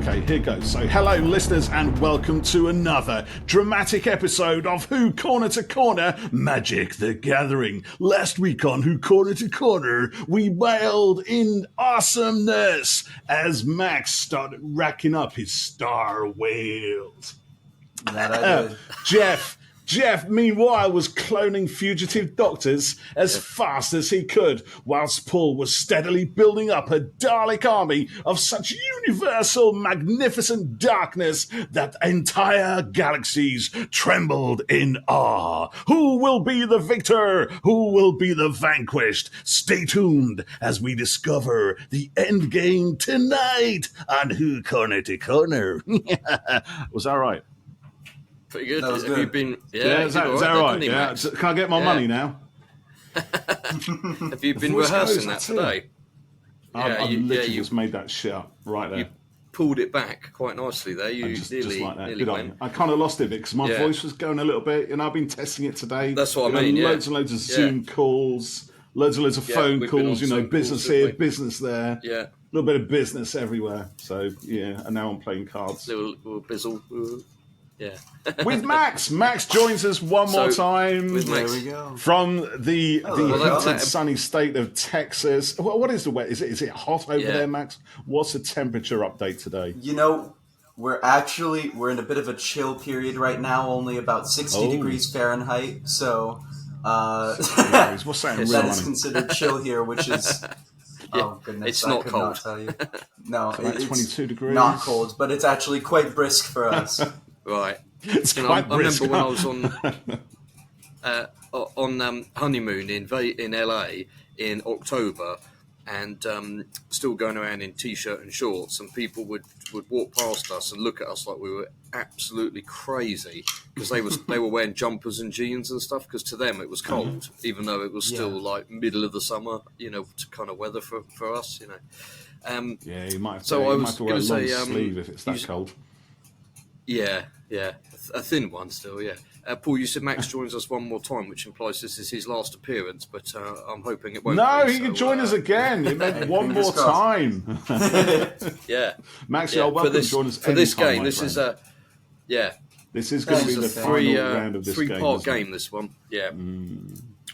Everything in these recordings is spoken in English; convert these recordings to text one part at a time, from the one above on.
Okay, here goes. So, hello, listeners, and welcome to another dramatic episode of Who Corner to Corner Magic the Gathering. Last week on Who Corner to Corner, we wailed in awesomeness as Max started racking up his star whales. That I did. Jeff, meanwhile, was cloning Fugitive Doctors as fast as he could, whilst Paul was steadily building up a Dalek army of such universal, magnificent darkness that entire galaxies trembled in awe. Who will be the victor? Who will be the vanquished? Stay tuned as we discover the end game tonight on Who Corner to Corner. Was that right? Pretty good. That was Have good. you been? Is that right? Yeah. Can I get my money now? Have you been Voice rehearsing goes, that today? I literally just made that shit up right there. You pulled it back quite nicely there. You just nearly like that. nearly went. I kind of lost it because my voice was going a little bit. I've been testing it today. That's what I mean. Loads and loads of Zoom calls, loads of phone calls. Business here, business there. Yeah. A little bit of business everywhere. So and now I'm playing cards. Little bizzle. Yeah. With Max. Max joins us one more time. With Max. There we go. From the heated, that- sunny state of Texas. What is the weather? Is it hot over there, Max? What's the temperature update today? We're in a bit of a chill period right now, only about 60 degrees Fahrenheit. So, What's that in real that money? is considered chill here, which is... Oh, goodness. It's I not could cold. not tell you. No, Like it's 22 degrees? not cold, but it's actually quite brisk for us. Right. It's I quite brisk. remember when I was on honeymoon in LA in October, and still going around in t-shirt and shorts, and people would walk past us and look at us like we were absolutely crazy because they were wearing jumpers and jeans and stuff, because to them it was cold, even though it was still like middle of the summer, kind of weather for us, You might have to, So I was have to wear a gonna long say, sleeve if it's that cold. Yeah, a thin one still, yeah. Paul, you said Max joins us one more time, which implies this is his last appearance, but I'm hoping it won't No, be, he can join us again. He meant one more fingers crossed. time. Yeah. Max, you're welcome to join us for this anytime, game. my This friend. is This is going to be the final round of this game. three-part isn't it? game, this one. Yeah.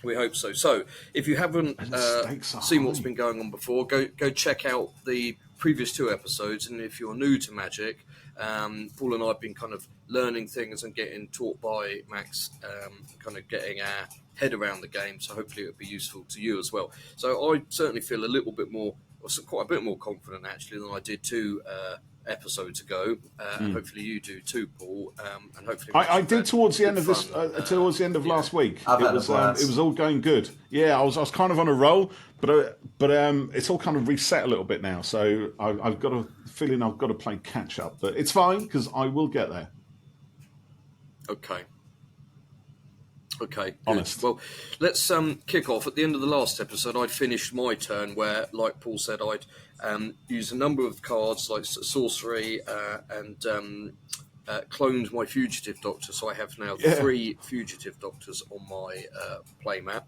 We hope so. So, if you haven't the stakes are seen what's high. been going on before, go check out the previous 2 episodes. And if you're new to Magic, Paul and I have been kind of learning things and getting taught by Max, kind of getting our head around the game. So hopefully it'll be useful to you as well. So I certainly feel a little bit more, or quite a bit more confident actually than I did 2 episodes ago, and hopefully you do too, Paul. And hopefully I did towards the end of this, fun. towards the end of last week. I've had a It blast. was all going good. Yeah, I was kind of on a roll, but it's all kind of reset a little bit now. So I've got a feeling I've got to play catch up, but it's fine because I will get there. Okay. Good. Honest. Well, let's kick off. At the end of the last episode, I'd finished my turn where, like Paul said, I'd used a number of cards like sorcery and cloned my Fugitive Doctor. So I have now 3 Fugitive Doctors on my playmat.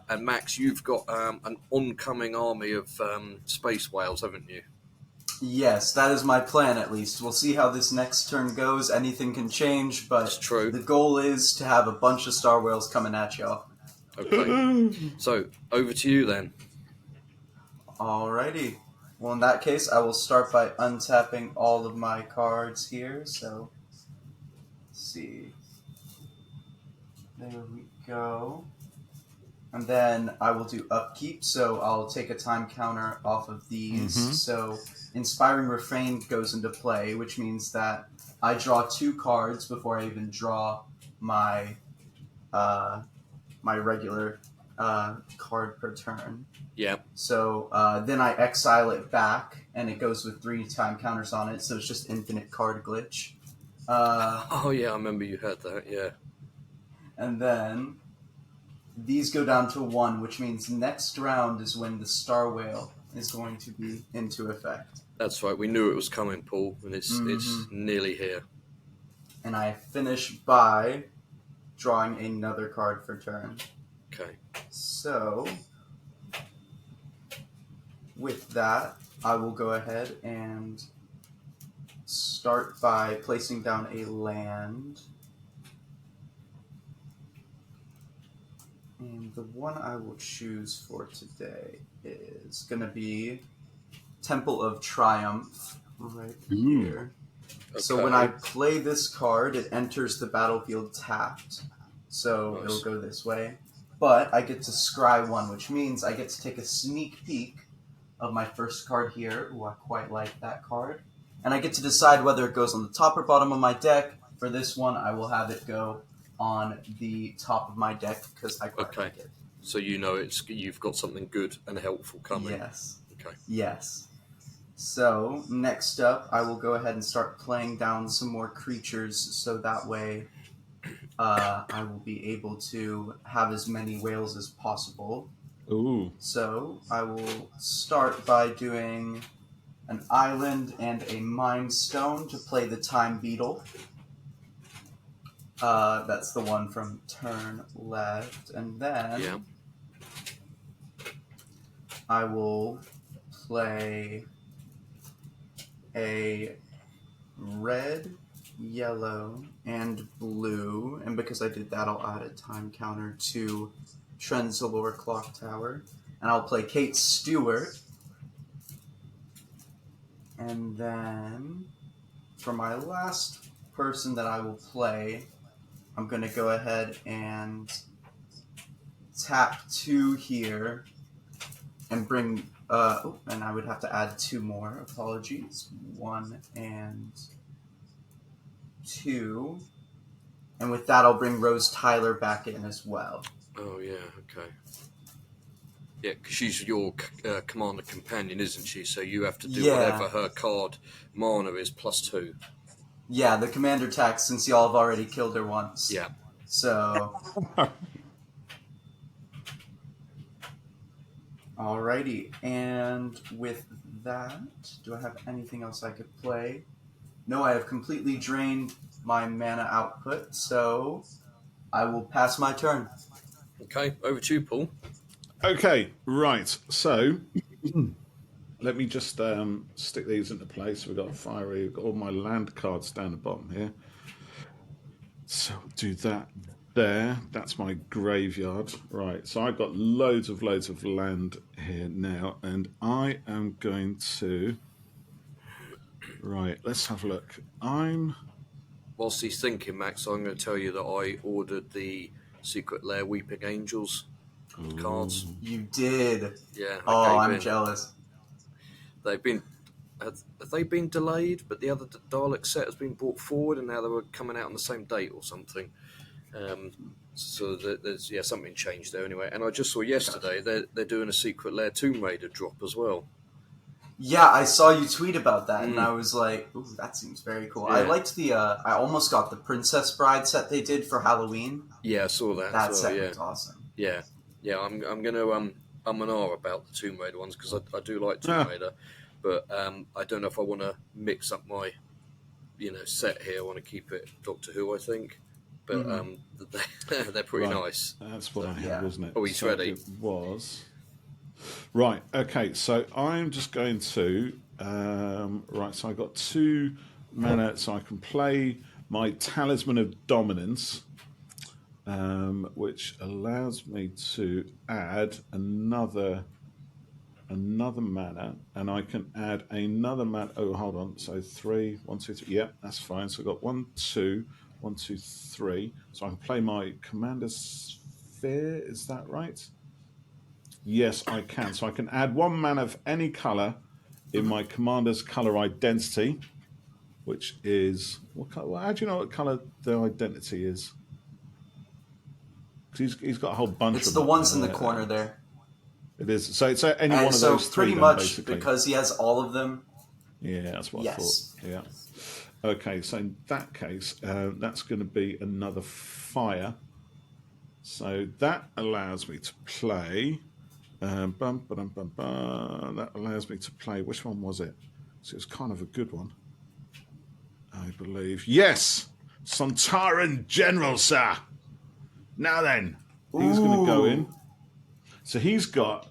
And Max, you've got an oncoming army of space whales, haven't you? Yes, that is my plan at least. We'll see how this next turn goes. Anything can change, but That's true. The goal is to have a bunch of Star Whales coming at y'all. Okay. So, over to you then. Alrighty. Well, in that case, I will start by untapping all of my cards here. So, let's see. There we go. And then I will do upkeep, so I'll take a time counter off of these. So, Inspiring Refrain goes into play, which means that I draw 2 cards before I even draw my my regular card per turn. Yeah. So then I exile it back, and it goes with 3 time counters on it, so it's just infinite card glitch. Oh, yeah, I remember you had that, yeah. And then these go down to 1, which means next round is when the Star Whale is going to be into effect. That's right. We knew it was coming, Paul, and it's nearly here. And I finish by drawing another card for turn. Okay. So, with that, I will go ahead and start by placing down a land. And the one I will choose for today is going to be Temple of Triumph right here. Okay. So when I play this card, it enters the battlefield tapped. So Nice. it'll go this way. But I get to scry one, which means I get to take a sneak peek of my first card here. Ooh, I quite like that card. And I get to decide whether it goes on the top or bottom of my deck. For this one, I will have it go on the top of my deck because I quite like it. So you've got something good and helpful coming. Yes. Okay. Yes. So next up, I will go ahead and start playing down some more creatures, so that way I will be able to have as many whales as possible. Ooh. So I will start by doing an island and a mind stone to play the time beetle. That's the one from turn left, and then I will play a red, yellow, and blue, and because I did that, I'll add a time counter to Trenzalore Clock Tower, and I'll play Kate Stewart, and then for my last person that I will play, I'm going to go ahead and tap 2 here and bring, and I would have to add 2 more, apologies, 1 and 2, and with that I'll bring Rose Tyler back in as well. Oh, yeah, okay. Yeah, because she's your commander companion, isn't she? So you have to do whatever her card mana is +2. Yeah, the commander tax, since y'all have already killed her once. Yeah. So... Alrighty, and with that, do I have anything else I could play? No, I have completely drained my mana output, so I will pass my turn. Okay, over to you, Paul. Okay, right. So let me just stick these into place. We've got fiery, we've got all my land cards down the bottom here. So do that there. That's my graveyard. Right. So I've got loads of land here now, and I am going to. Right. Let's have a look. Whilst he's thinking, Max, I'm going to tell you that I ordered the Secret Lair Weeping Angels cards. You did. Yeah. I'm jealous. They've been. Have they been delayed? But the other Dalek set has been brought forward, and now they were coming out on the same date or something. So there's something changed there anyway. And I just saw yesterday they're doing a Secret Lair Tomb Raider drop as well. Yeah, I saw you tweet about that, and I was like, "Ooh, that seems very cool." Yeah. I liked the. I almost got the Princess Bride set they did for Halloween. Yeah, I saw that. That set was awesome. Yeah. I'm gonna I'm an R about the Tomb Raider ones because I do like Tomb Raider, but I don't know if I want to mix up my set here. I want to keep it Doctor Who, I think, but they're pretty nice. That's what I had, wasn't it? Oh, he's ready. It was. Right, okay, so I'm just going to... so I've got 2 mana, so I can play my Talisman of Dominance, which allows me to add another mana, and I can add another mana... Oh, hold on, so 3, 1, 2, 3... Yep, that's fine. So I've got 1, 2, 1, 2, 3. So I can play my Commander Sphere, is that right? Yes, I can. So I can add 1 mana of any colour in my commander's colour identity, which is... What colour? How do you know what colour the identity is? Because he's got a whole bunch of them. It's the ones in the corner there. It is. So it's any one of so those 3 pretty then, much, basically. because he has all of them. Yeah, that's what I thought. Yeah. Okay, so in that case, that's going to be another fire. So that allows me to play... That allows me to play. Which one was it? So it's kind of a good one, I believe. Yes, Sontaran General, sir. Now then, he's going to go in. So he's got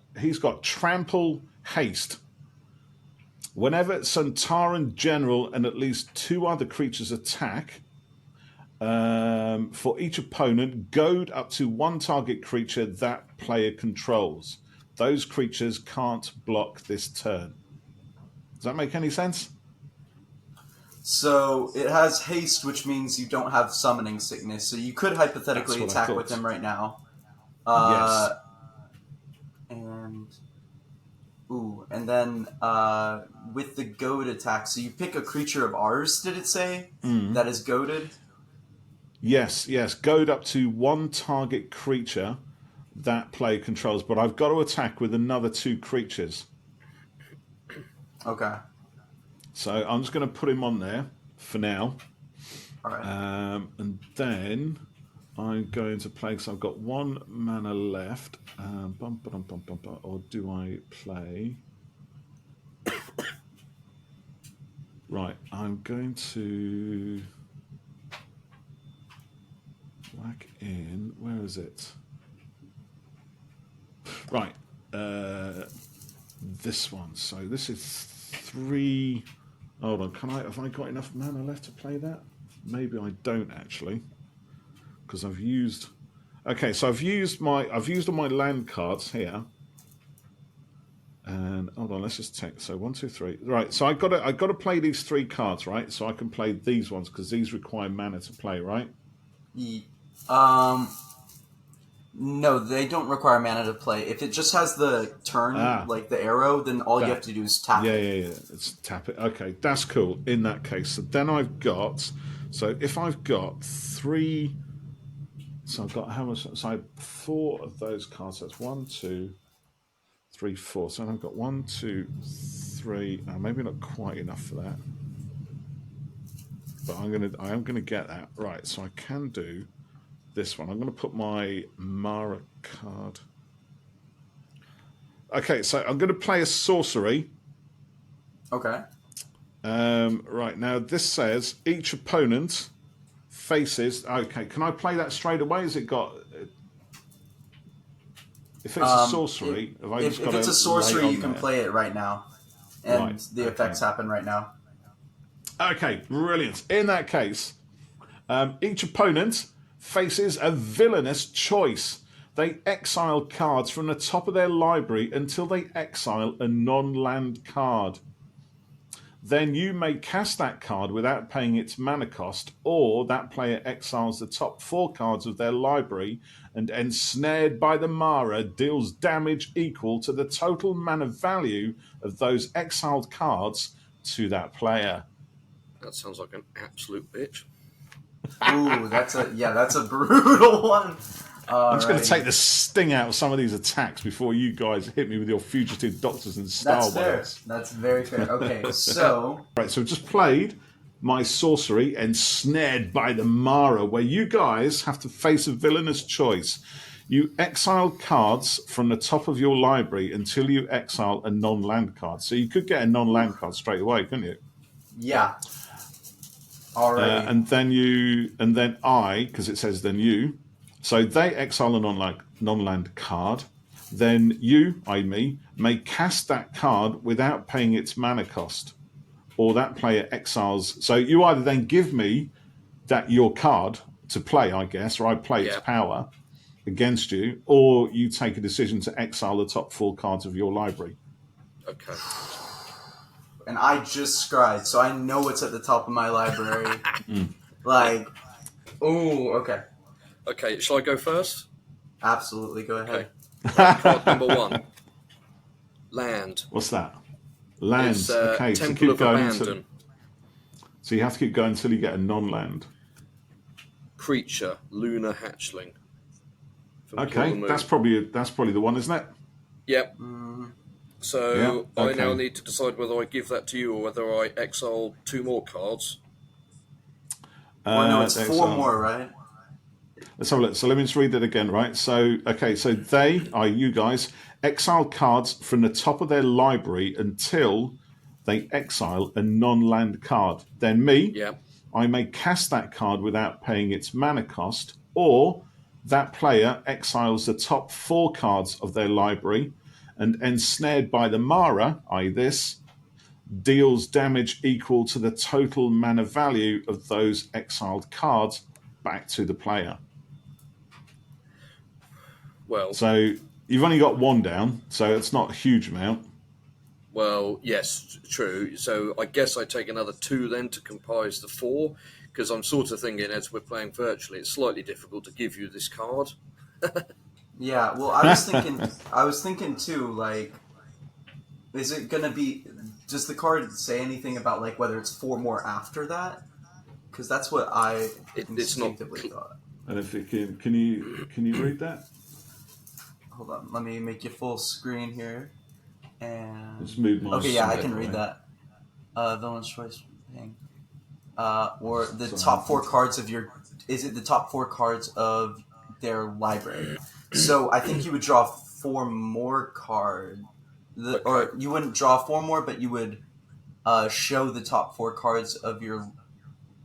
trample, haste, Whenever Santaran General and at least 2 other creatures attack, for each opponent, goad up to 1 target creature that player controls. Those creatures can't block this turn. Does that make any sense? So it has haste, which means you don't have summoning sickness. So you could hypothetically attack with him right now. Yes. And then with the goad attack, so you pick a creature of ours, did it say? That is goaded? Yes. Goad up to 1 target creature that player controls, but I've got to attack with another 2 creatures. Okay. So I'm just going to put him on there for now. All right. And then I'm going to play, because I've got 1 mana left. Or do I play? Right, I'm going to whack in. Where is it? Right, this one. So this is 3. Hold on, have I got enough mana left to play that? Maybe I don't actually, because I've used. Okay, so I've used all my land cards here. And hold on, let's just take. So 1, 2, 3. Right, so I got to play these 3 cards, right? So I can play these ones because these require mana to play, right? No, they don't require mana to play. If it just has the turn, like the arrow, then all you have to do is tap it. Yeah. It's tap it. Okay, that's cool. In that case, so then I've got. So if I've got 3. So I've got how much? So I have 4 of those cards. So that's 1, 2, 3, 4. So I've got 1, 2, 3. Maybe not quite enough for that, but I am gonna get that right. So I can do this one. I'm going to put my Mara card. Okay, so I'm going to play a sorcery. Okay. Right now, this says each opponent faces. Okay, can I play that straight away? Has it got? If it's a sorcery, if it's a sorcery, you can play it right now, and the effects happen right now. Okay, brilliant. In that case, each opponent faces a villainous choice. They exile cards from the top of their library until they exile a non-land card. Then you may cast that card without paying its mana cost, or that player exiles the top 4 cards of their library and, ensnared by the Mara, deals damage equal to the total mana value of those exiled cards to that player. That sounds like an absolute bitch. Ooh, that's a brutal one. I'm just going to take the sting out of some of these attacks before you guys hit me with your Fugitive Doctors and Star Wars. That's very fair. Okay, so right, so I've just played my sorcery, ensnared by the Mara, where you guys have to face a villainous choice. You exile cards from the top of your library until you exile a non-land card. So you could get a non-land card straight away, couldn't you? Yeah. Alright. And then I, because it says then you. So they exile a non-land card. Then you, me, may cast that card without paying its mana cost. Or that player exiles. So you either then give me your card to play, I guess, or I play its power against you, or you take a decision to exile the top 4 cards of your library. Okay. And I just scryed, so I know what's at the top of my library. Ooh, okay. Okay, shall I go first? Absolutely, go ahead. Okay. Card number 1. Land. What's that? Lands. Okay, Temple so keep of going. Abandon. So you have to keep going until you get a non-land. Creature, lunar hatchling. Okay, that's probably the one, isn't it? Yep. So okay. I now need to decide whether I give that to you or whether I exile 2 more cards. Well, no, it's 4 more, right? Let's have a look. So let me just read that again, right? So, okay, so they, you guys, exile cards from the top of their library until they exile a non-land card. Then I may cast that card without paying its mana cost, or that player exiles the top 4 cards of their library and, ensnared by the Mara, deals damage equal to the total mana value of those exiled cards back to the player. Well, So you've only got one down, so it's not a huge amount. well, yes, true. So I guess I take another 2 then to comprise the 4, because I'm sort of thinking as we're playing virtually, it's slightly difficult to give you this card. Yeah, well, I was thinking too, like, is it gonna be? Does the card say anything about like whether it's 4 more after that? Because that's what I It's not. instinctively thought. And if it can you read that? Hold on, let me make you full screen here. And Just move my okay, yeah, I side can away. read that. Villain's choice thing. Or the Sorry. top 4 cards of your. Is it the top 4 cards of their library? So I think you would draw 4 more cards. Okay. Or you wouldn't draw 4 more, but you would show the top 4 cards of your.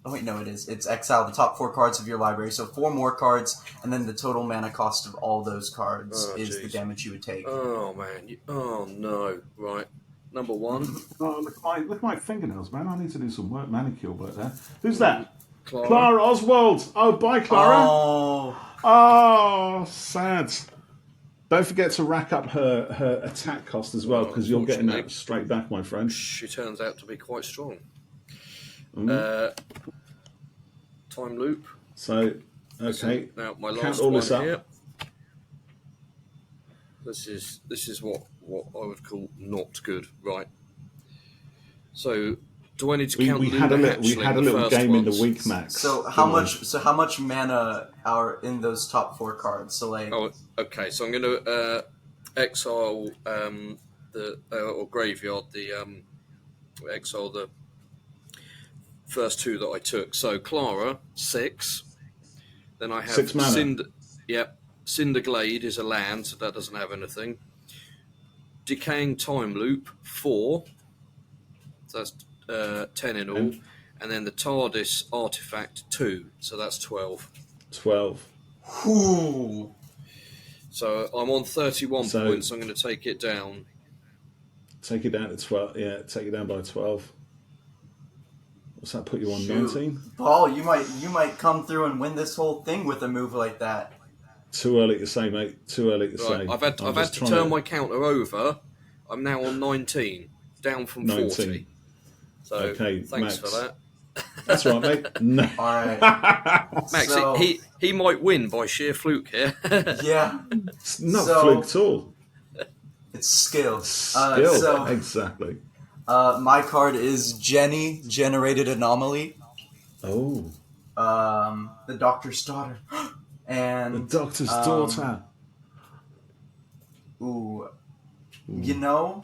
Oh wait, no, it is. It's exile the top 4 cards of your library. So 4 more cards, and then the total mana cost of all those cards is the damage you would take. Oh man! Oh no! Right, number 1. Oh, look at my fingernails, man. I need to do some manicure work there. Who's that? Clara. Clara Oswald. Oh, bye, Clara. Oh, sad. Don't forget to rack up her attack cost as well, because you're getting that straight back, my friend. She turns out to be quite strong. Mm. Time loop. So, okay. Now my Count last all one this up. here. This is what I would call not good, right? So, do I need to count? We had a little game in the week, Max. So how much mana are in those top 4 cards? So like. Oh, okay. So I'm going to exile the or graveyard the exile the first 2 that I took. So Clara 6. Then I have 6 mana. Cinderglade is a land, so that doesn't have anything. Decaying Time Loop 4. So that's 10 in all. And then the TARDIS Artifact 2. So that's 12. 12. Ooh. So I'm on 31 points. So I'm going to take it down. Take it down to 12. Yeah, take it down by 12. What's that put you on? 19? Paul, you might come through and win this whole thing with a move like that. Too early to say, mate. Too early to say. I've had to turn my counter over. I'm now on 19, down from 19. 40. So okay, thanks Max. for that. That's right, mate. No. All right, Max. So, he might win by sheer fluke here. yeah, It's not fluke at all. It's skill. Skill, exactly. My card is Jenny, Generated Anomaly. Oh. The Doctor's Daughter. And the Doctor's Daughter. Ooh. You know,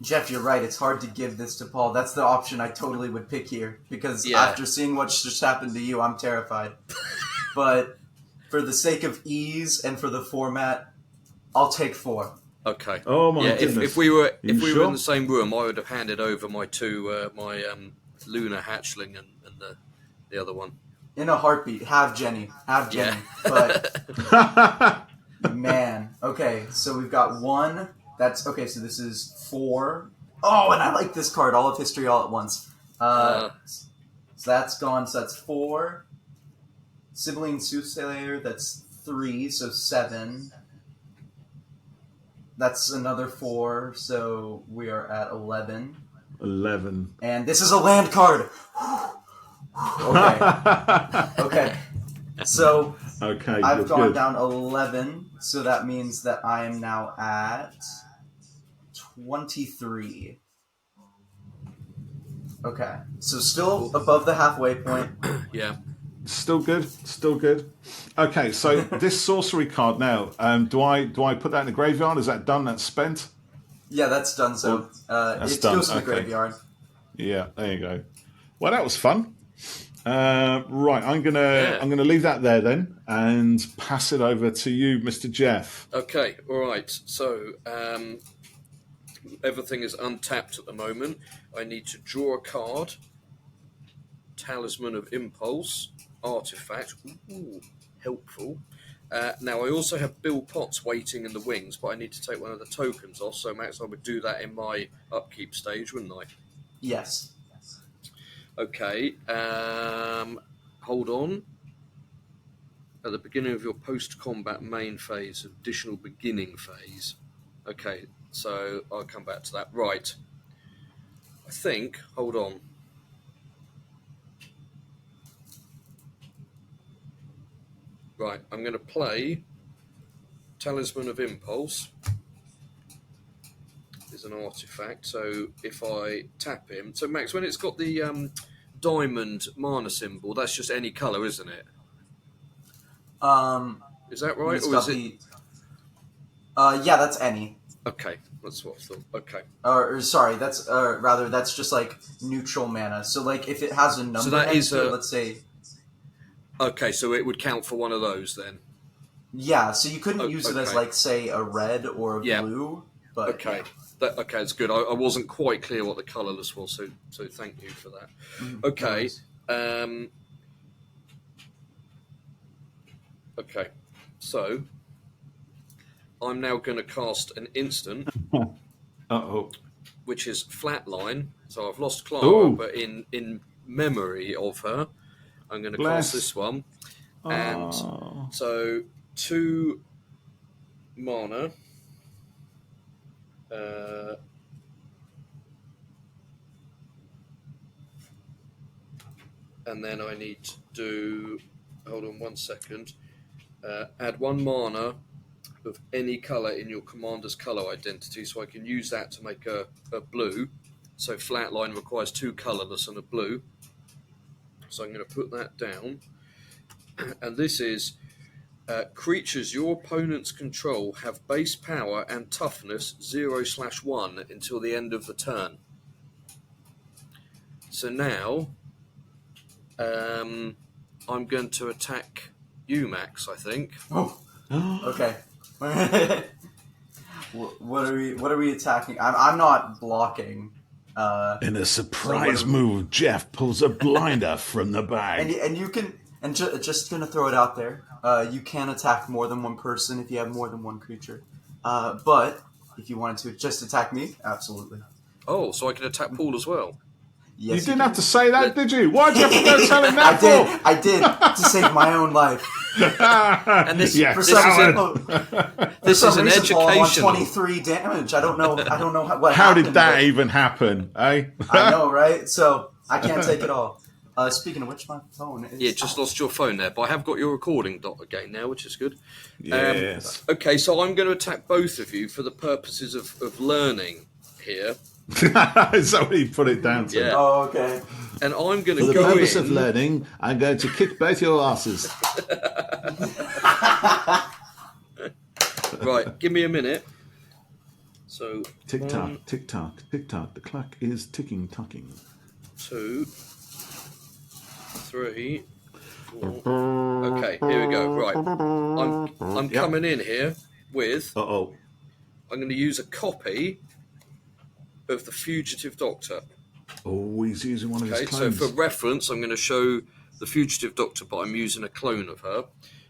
Jeff, you're right. It's hard to give this to Paul. That's the option I totally would pick here. Because after seeing what just happened to you, I'm terrified. But for the sake of ease and for the format, I'll take 4. Okay. Oh my goodness. If we were in sure? the same room, I would have handed over my 2 Lunar Hatchling and the other one. In a heartbeat. Have Jenny. Yeah. But man. Okay, so we've got 1. That's okay, so this is 4. Oh, and I like this card, All of History All at Once. So that's gone, so that's 4. Sibling Soothsayer, that's 3, so 7. That's another 4, so we are at 11. 11. And this is a land card! Okay. So I've gone down 11, so that means that I am now at 23. Okay, so still above the halfway point. Yeah. Still good. Okay, so this sorcery card now, do I put that in the graveyard? Is that done? That's spent? Yeah, that's done. So it goes in the graveyard. Yeah, there you go. Well, that was fun. Right, I'm gonna leave that there then and pass it over to you, Mr. Jeff. Okay, all right. So everything is untapped at the moment. I need to draw a card. Talisman of Impulse, Artifact, helpful. Now, I also have Bill Potts waiting in the wings, but I need to take one of the tokens off. So, Max, I would do that in my upkeep stage, wouldn't I? Yes. Okay. Hold on. At the beginning of your post-combat main phase, additional beginning phase. Okay, so I'll come back to that. Right. I think, hold on. Right, I'm going to play Talisman of Impulse. Is an artifact, so if I tap him... So, Max, when it's got the diamond mana symbol, that's just any colour, isn't it? Is that right? Or is it... Yeah, that's any. Okay, that's what I thought. Okay. Or sorry, that's rather that's just like neutral mana. So like if it has a number, So that is let's say. Okay, so it would count for one of those then. Yeah, so you couldn't use it as like say a red or a blue, but okay, okay, it's good. I wasn't quite clear what the colourless was, so thank you for that. Okay, okay, so I'm now going to cast an instant. Which is Flatline. So I've lost Clara, but in memory of her, I'm going to cast this one. And so 2 mana. And then I need to do... Hold on 1 second. Add 1 mana of any colour in your commander's colour identity, so I can use that to make a blue. So Flatline requires 2 colourless and a blue. So I'm going to put that down. And this is creatures your opponents control have base power and toughness 0/1 until the end of the turn. So now I'm going to attack you, Max, I think. Oh, okay. What are we attacking? I'm not blocking. In a surprise move, Jeff pulls a blinder from the bag. And you can just gonna throw it out there. You can attack more than one person if you have more than one creature. But if you wanted to just attack me, absolutely. Oh, so I can attack Paul as well. Yes, you didn't have to say that, did you? Why'd you have to go tell him that I did to save my own life. And this is an educational. 23 damage. I don't know what How happened. did that even happen, eh? I know, right? So I can't take it all. Speaking of which, my phone is... Yeah, just lost your phone there, but I have got your recording again now, which is good. Yes. Okay, so I'm going to attack both of you for the purposes of learning here. Is that what you put it down to? Yeah. Oh, okay. And I'm going to For the go purpose in... of learning, I'm going to kick both your asses. Right, give me a minute. So Tick tock, tick tock, tick tock. The clock is ticking tocking. 2, 3, 4. Okay, here we go. Right, I'm coming in here with. I'm going to use a copy of the Fugitive Doctor. Oh, he's using one of his clones. So for reference, I'm going to show the Fugitive Doctor, but I'm using a clone of her.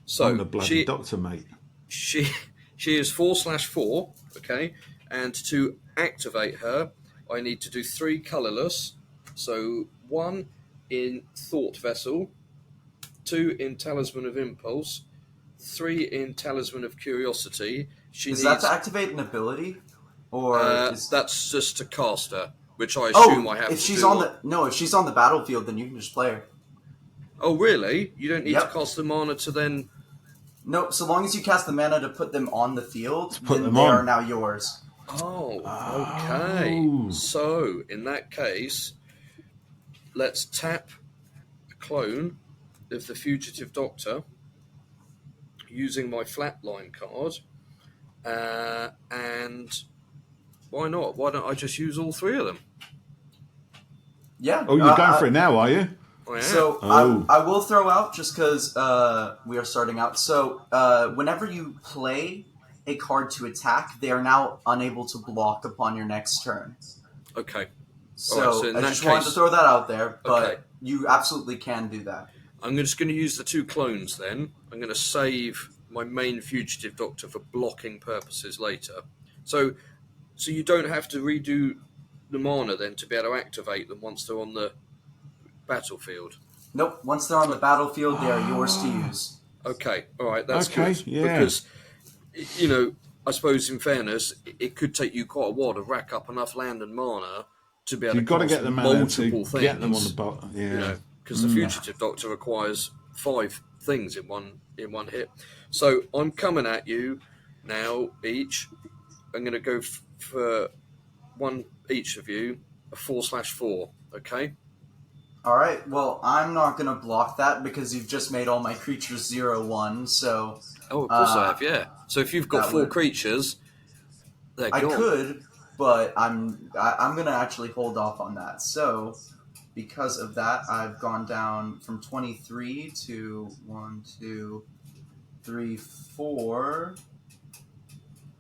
So I'm the bloody doctor, mate. She is 4/4. Okay, and to activate her, I need to do 3 colourless. So 1 in Thought Vessel, 2 in Talisman of Impulse, 3 in Talisman of Curiosity. Is that to activate an ability? Or that's just to cast her, which I assume I have if to she's do. if she's on the battlefield, then you can just play her. Oh, really? You don't need to cast the mana to then... No, so long as you cast the mana to put them on the field, then they are now yours. Oh, okay. So, in that case, let's tap a clone of the Fugitive Doctor using my Flatline card. And why not? Why don't I just use all 3 of them? Yeah. Oh, you're going for it now, are you? So I will throw out, just because we are starting out. So whenever you play a card to attack, they are now unable to block upon your next turn. Okay. So I just wanted to throw that out there, but you absolutely can do that. I'm just going to use the 2 clones then. I'm going to save my main Fugitive Doctor for blocking purposes later. So you don't have to redo the mana then to be able to activate them once they're on the battlefield. Nope. Once they're on the battlefield, they are yours to use. Okay, all right, that's Okay, good. yeah. Because, I suppose in fairness, it could take you quite a while to rack up enough land and mana to be able You've to got to cast get the mana multiple to things. get them on the bottom. Yeah. Because the Fugitive Doctor requires 5 things in one hit. So I'm coming at you now. Each, I'm going to go for one each of you, a 4/4. Okay. All right. Well, I'm not going to block that because you've just made all my creatures 0/1. So. Oh, of course I have. Yeah. So if you've got 4 creatures, they're gone. I could, but I'm going to actually hold off on that. So. Because of that, I've gone down from 23 to 1, 2, 3, 4.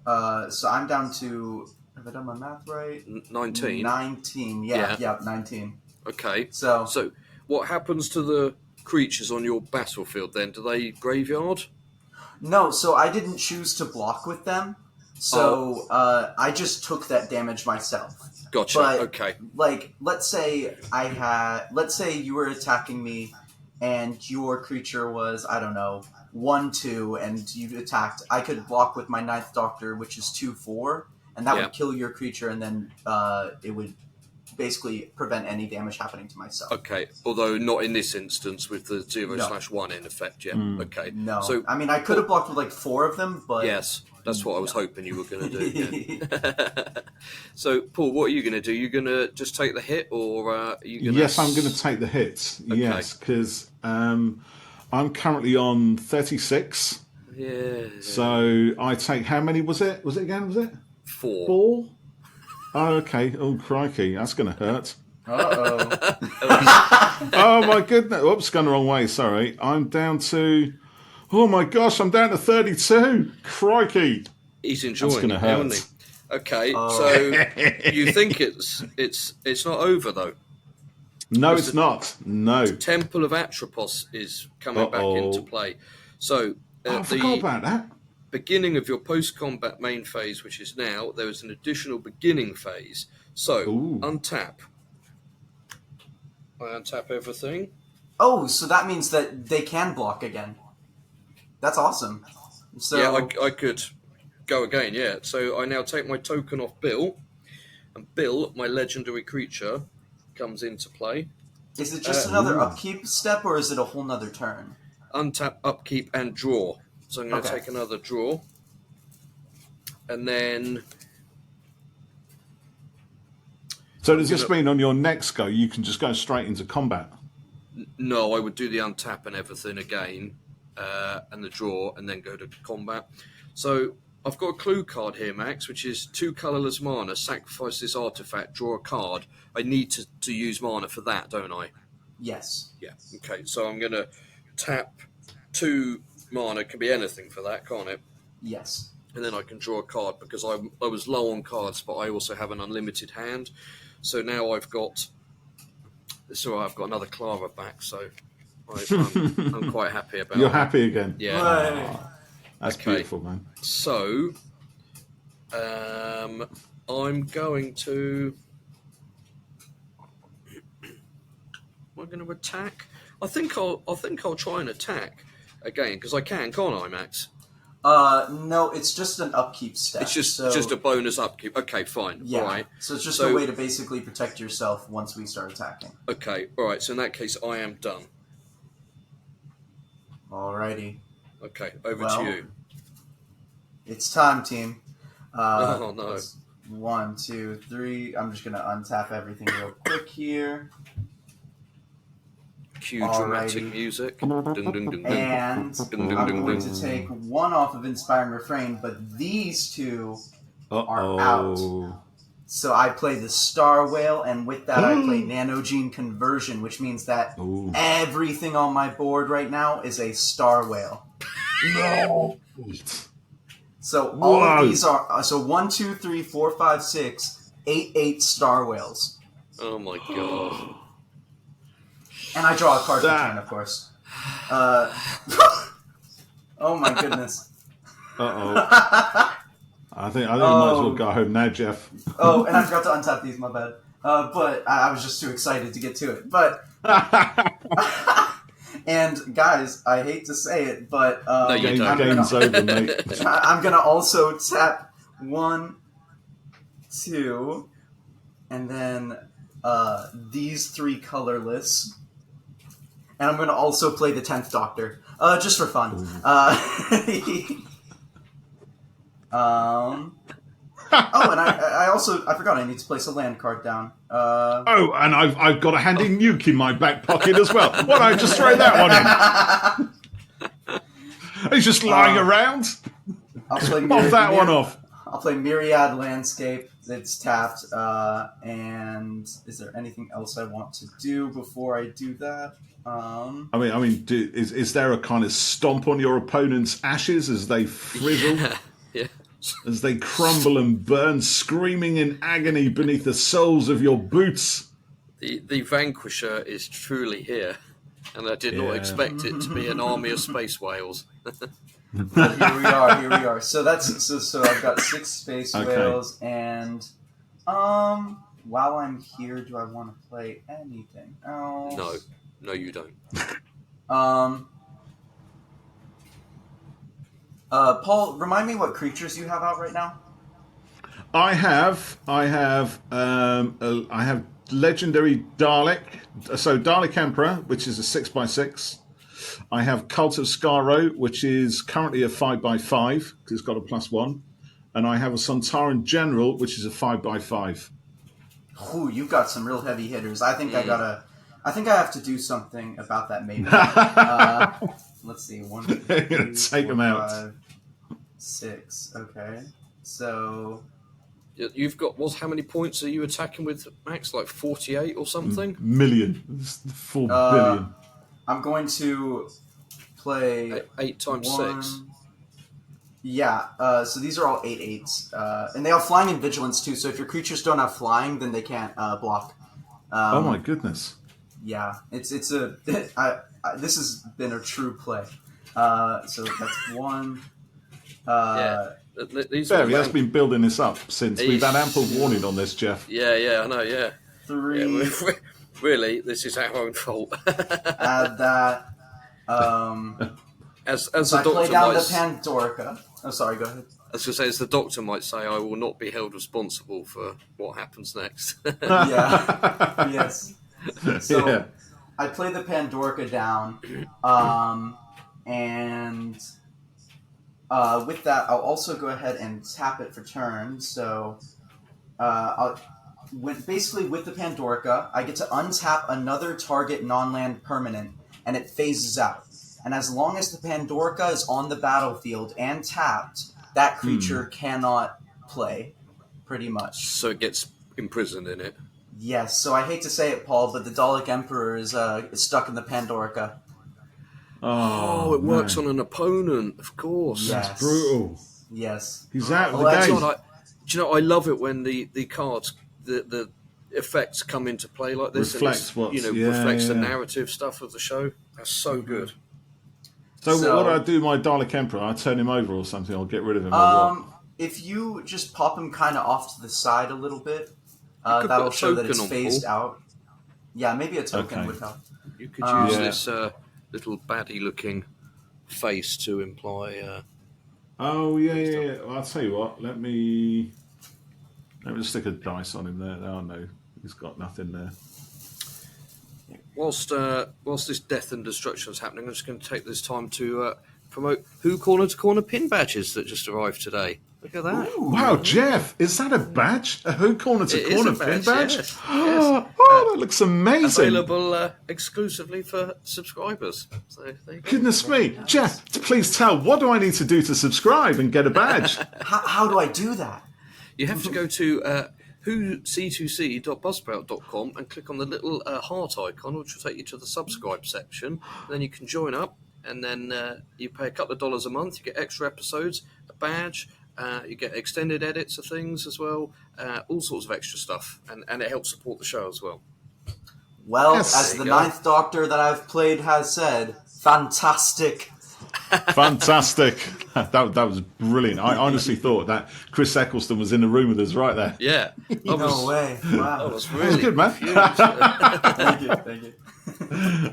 So I'm down to, have I done my math right? 19. 19, yeah, 19. Okay. So what happens to the creatures on your battlefield then? Do they graveyard? No, so I didn't choose to block with them. So I just took that damage myself. Gotcha. But, okay. Like, let's say you were attacking me, and your creature was, I don't know, 1/2, and you attacked. I could block with my 9th Doctor, which is 2/4, and that would kill your creature, and then it would basically prevent any damage happening to myself. Okay, although not in this instance with the 0/1 in effect. Yeah. Okay. No. So I mean, I could have blocked with like 4 of them, but yes. That's what I was hoping you were going to do. Yeah. So, Paul, what are you going to do? You going to just take the hit, or are you going to... Yes, I'm going to take the hit. Okay. Yes, because I'm currently on 36. Yeah. So I take... How many was it? Was it again? Was it? 4. 4? Oh, okay. Oh, crikey. That's going to hurt. Uh-oh. Oh, my goodness. Oops, gone the wrong way. Sorry. I'm down to... Oh my gosh, I'm down to 32. Crikey. He's enjoying it, hurt. isn't he? Okay, so you think it's not over though? No, it's not. No. Temple of Atropos is coming back into play. So I forgot about that. Beginning of your post-combat main phase, which is now, there is an additional beginning phase. So untap. I untap everything. Oh, so that means that they can block again. That's awesome. So yeah, I could go again, yeah. So I now take my token off Bill, and Bill, my legendary creature, comes into play. Is it just another upkeep step, or is it a whole nother turn? Untap, upkeep, and draw. So I'm going to take another draw. And then... So does this mean on your next go, you can just go straight into combat? No, I would do the untap and everything again. And the draw, and then go to combat. So I've got a clue card here, Max, which is 2 colourless mana, sacrifice this artifact, draw a card. I need to use mana for that, don't I? Yes. Yeah, okay, so I'm going to tap 2 mana, it can be anything for that, can't it? Yes. And then I can draw a card, because I was low on cards, but I also have an unlimited hand. So now I've got another Clara back, so... I'm quite happy about You're that. happy again? Yeah. Oh, that's beautiful, man. So, I'm going to... Am I going to attack? I think I'll try and attack again, because I can, can't I, Max? No, it's just an upkeep step. It's just a bonus upkeep. Okay, fine. Yeah. All right. So it's just a way to basically protect yourself once we start attacking. Okay, all right. So in that case, I am done. Alrighty. Okay, over to you. It's time, team. Oh, no. 1, 2, 3. I'm just going to untap everything real quick here. Cue dramatic music. Dun, dun, dun, dun. And Dun, dun, I'm dun, going dun. to take 1 off of Inspiring Refrain, but these 2 are out. So I play the Star Whale, and with that I play Nanogene Conversion, which means that everything on my board right now is a Star Whale. No. So all of these are 1, 2, 3, 4, 5, 6, 8 Star Whales. Oh my god. And I draw a card per turn, of course. Oh Oh my goodness. I think I might as well go home now, Jeff. Oh, and I forgot to untap these. My bad. But I was just too excited to get to it. But and guys, I hate to say it, but No, you don't. Game's over, mate. I'm gonna also tap 1, 2, and then these 3 colorless, and I'm gonna also play the 10th Doctor, just for fun. Oh, and I forgot I need to place a land card down. Oh, and I've got a handy nuke in my back pocket as well. Why don't I just throw that one in? He's just lying around. I'll play Pop that one off. I'll play Myriad Landscape. It's tapped. And is there anything else I want to do before I do that? Is there a kind of stomp on your opponent's ashes as they frizzle? Yeah. As they crumble and burn, screaming in agony beneath the soles of your boots. The Vanquisher is truly here, and I did not expect it to be an army of space whales. But here we are. So I've got 6 space whales, and while I'm here, do I want to play anything else? No, you don't. Paul, remind me what creatures you have out right now. I have legendary Dalek, so Dalek Emperor, which is a 6/6. I have Cult of Skaro, which is currently a 5/5 because it's got a +1, and I have a Sontaran General, which is a 5/5. Ooh, you've got some real heavy hitters. I think I have to do something about that. Maybe. Let's see. 1, 2, 3, take 4, them out. 5, 6. Okay, so You've got how many points are you attacking with, Max? Like 48 or something? Million. 4 billion. I'm going to play 8 times 6. Yeah. So these are all 8/8s, and they have flying and vigilance too. So if your creatures don't have flying, then they can't block. Oh my goodness. Yeah, it's a. This has been a true play. So that's 1. He has been building this up since we've had ample warning on this, Jeff. Yeah, I know. Yeah, 3. Yeah, really, this is our own fault. Add that. As So the I play doctor down might, the Pandorica. Oh, sorry. Go ahead. I was going to say, as the doctor might say, I will not be held responsible for what happens next. Yeah. Yes. So Yeah. I play the Pandorica down, and with that, I'll also go ahead and tap it for turn. So, basically with the Pandorica, I get to untap another target non-land permanent, and it phases out. And as long as the Pandorica is on the battlefield and tapped, that creature cannot play, pretty much. So it gets imprisoned in it. Yes, so I hate to say it, Paul, but the Dalek Emperor is stuck in the Pandorica. Oh, it works on an opponent, of course. Yes. That's brutal. Yes. He's out of Well, the game. Do you know, I love it when the cards, the effects come into play like this. Reflects and reflects the narrative stuff of the show. That's so good. So what do I do my Dalek Emperor? I turn him over or something? I'll get rid of him or what? If you just pop him kind of off to the side a little bit, that'll show that it's phased out. Yeah, maybe a token would help. You could use this little baddie-looking face to imply... Oh, yeah. Well, I'll tell you what. Let me just stick a dice on him there. Oh, no. He's got nothing there. Whilst this death and destruction is happening, I'm just going to take this time to promote Who Corner to Corner pin badges that just arrived today. Look at that. Ooh. Wow, Jeff, is that a badge? A Who Corner to Corner pin badge? Yes. Oh, that looks amazing. Available exclusively for subscribers. So there you go. Goodness me. Jeff, please tell, what do I need to do to subscribe and get a badge? How do I do that? You have to go to c2c.buzzsprout.com and click on the little heart icon, which will take you to the subscribe section. Then you can join up, and then you pay a couple of dollars a month. You get extra episodes, a badge, you get extended edits of things as well, all sorts of extra stuff, and it helps support the show as well. Well, Yes. as the 9th Doctor that I've played has said, fantastic. Fantastic. That was brilliant. I honestly thought that Chris Eccleston was in the room with us right there. Yeah. No way. I Wow. was really good, man. confused. Thank you. Thank you.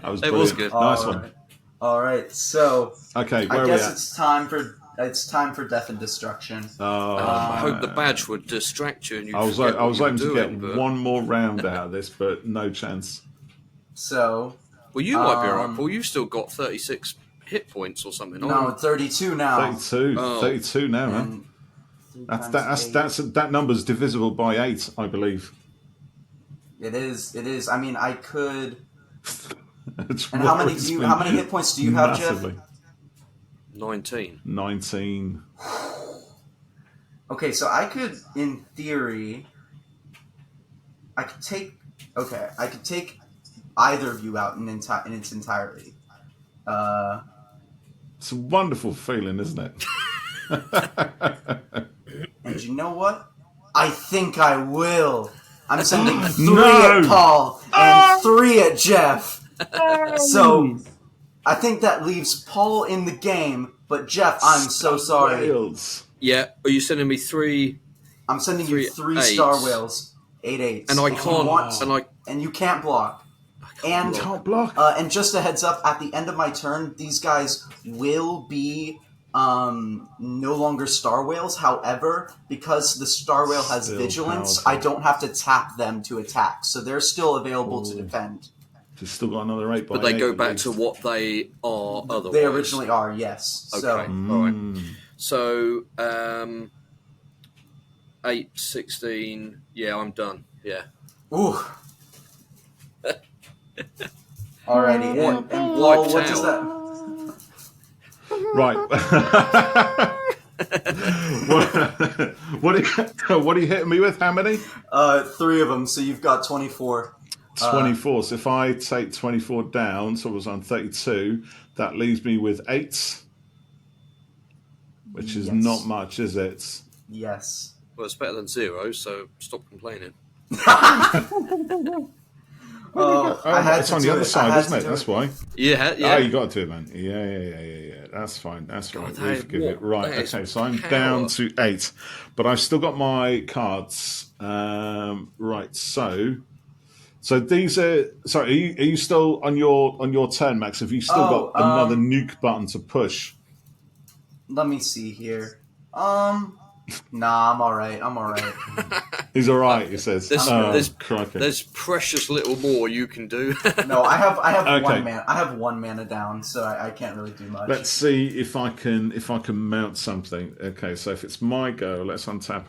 That was It brilliant. was good. Nice All one. right. All right. So Okay, where I are we guess at? it's time for death and destruction. I hope the badge would distract you and you I was forget what you were hoping to doing. get But... one more round out of this, but no chance. So Well, you might be alright, Paul. You've still got 36 hit points or something. no, 32 now. 32, Oh. 32 now, man. And three times eight. That number's divisible by 8, I believe. It is. I mean, I could. It's And how many worries do you? me How many hit points do you have, massively. Jeff? 19. 19. Okay, so I could, in theory, I could take either of you out in its entirety. It's a wonderful feeling, isn't it? And you know what? I think I will. I'm sending 3 No! at Paul and 3 at Jeff. So I think that leaves Paul in the game, but Jeff, I'm so sorry. Wales. Yeah, are you sending me 3? I'm sending you 3 eights. star whales, 8 eights. And I If you can't. want- and you can't block. And Can't block. and just a heads up, at the end of my turn, these guys will be no longer star whales. However, because the star whale has Still vigilance, powerful. I don't have to tap them to attack, so they're still available to defend. They've still got another 8 by But they 8 go at back least. to what they are otherwise. They originally are, yes. Okay, So all right. So, 8, 16. Yeah, I'm done. Yeah. ooh. Alrighty, and Paul, wiped what does out. that? Right. what are you hitting me with? How many? 3 of them, so you've got 24. 24. So if I take 24 down, so I was on 32, that leaves me with 8, which is Yes. not much, is it? Yes. Well, it's better than 0, so stop complaining. Oh, I had It's to on do the other it. I side, had isn't to it? do That's why. Yeah, Oh, you got to do it, man. Yeah. That's fine. That's right. that We is forgive it. Right. that is Okay. So I'm power. down to 8, but I've still got my cards. Right. So these are. Sorry. Are you still on your turn, Max? Have you still got another nuke button to push? Let me see here. Nah, I'm alright. He's all right. He says. Crikey. There's precious little more you can do. No, I have Okay. I have 1 mana down, so I can't really do much. Let's see if I can mount something. Okay, so if it's my go, let's untap.